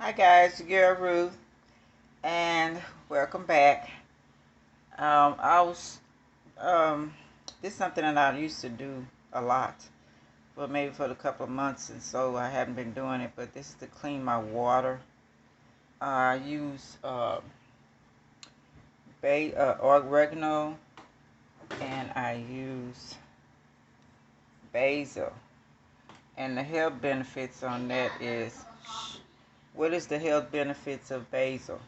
Hi guys, your girl Ruth, and welcome back. I was this is something that I used to do a lot, but maybe for a couple of months, and so I haven't been doing it. But this is to clean my water. I use oregano, and I use basil. And the health benefits on that is, what is the health benefits of basil?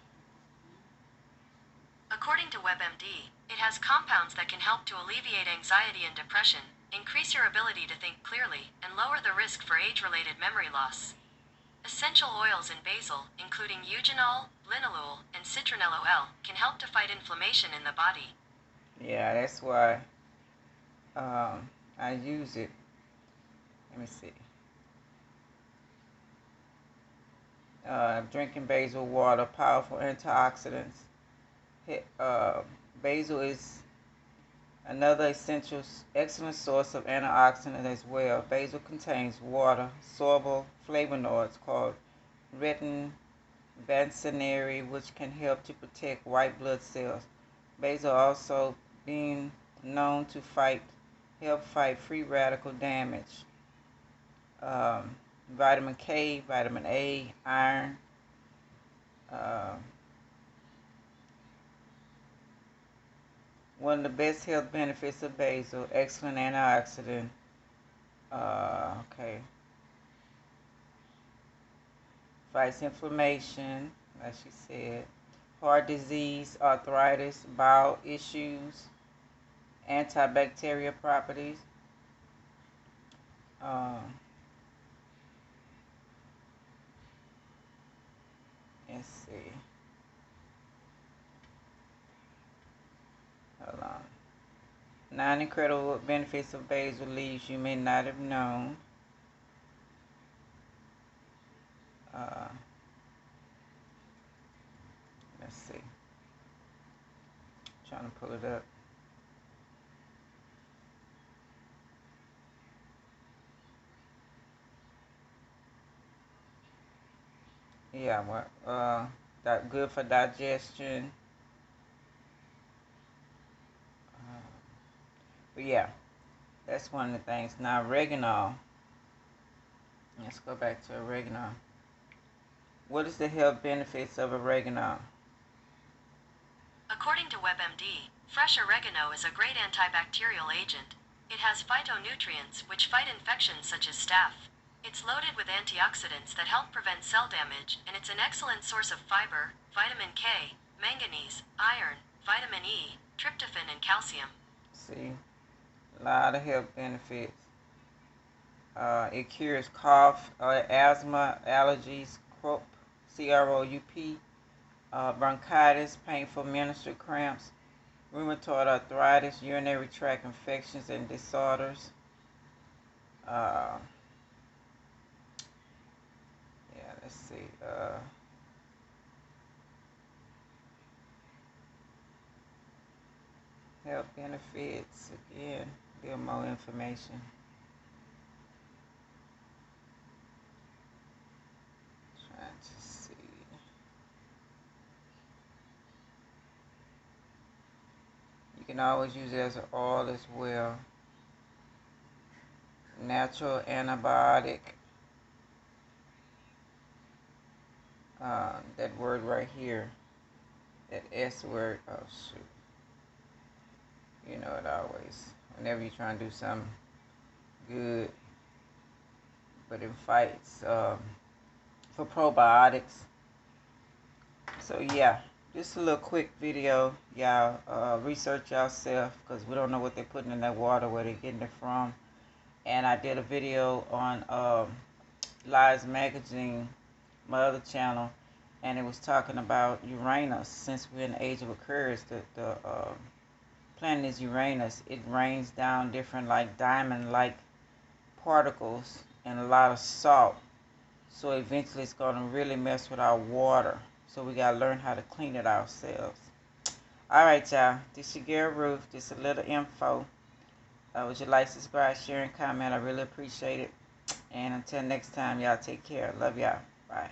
According to WebMD, it has compounds that can help to alleviate anxiety and depression, increase your ability to think clearly, and lower the risk for age-related memory loss. Essential oils in basil, including eugenol, linalool, and citronellol L, can help to fight inflammation in the body. Yeah, that's why I use it. Let me see. Drinking basil water, powerful antioxidants. Basil is another excellent source of antioxidant as well. Basil contains water soluble flavonoids called retin bancinary, which can help to protect white blood cells. Basil also being known to help fight free radical damage. Vitamin K, vitamin A, iron. Uh, One of the best health benefits of basil, excellent antioxidant. Okay. Fights inflammation, like she said. Heart disease, arthritis, bowel issues, antibacterial properties. Um, let's see. Hold on. 9 incredible benefits of basil leaves you may not have known. Uh, let's see. Trying to pull it up. Yeah, that good for digestion. But yeah, that's one of the things. Now, oregano. Let's go back to oregano. What is the health benefits of oregano? According to WebMD, fresh oregano is a great antibacterial agent. It has phytonutrients which fight infections such as staph. It's loaded with antioxidants that help prevent cell damage, and it's an excellent source of fiber, vitamin K, manganese, iron, vitamin E, tryptophan, and calcium. See, a lot of health benefits. It cures cough, asthma, allergies, croup, CROUP, bronchitis, painful menstrual cramps, rheumatoid arthritis, urinary tract infections and disorders. Uh, yeah, let's see. Health benefits, again, a little more information. Trying to see. You can always use it as an oil as well. Natural antibiotic. That word right here, that S word, oh shoot. You know it always. Whenever you're trying to do something good, but it fights for probiotics. So yeah, just a little quick video. Y'all research yourself, because we don't know what they're putting in that water, where they're getting it from. And I did a video on Lies Magazine, my other channel, and it was talking about Uranus. Since we're in the age of Aquarius, the planet is Uranus. It rains down different like diamond-like particles and a lot of salt. So eventually it's going to really mess with our water. So we got to learn how to clean it ourselves. All right, y'all. This is your girl Ruth. Just a little info. Would you like, subscribe, share, and comment? I really appreciate it. And until next time, y'all take care. Love y'all. Bye.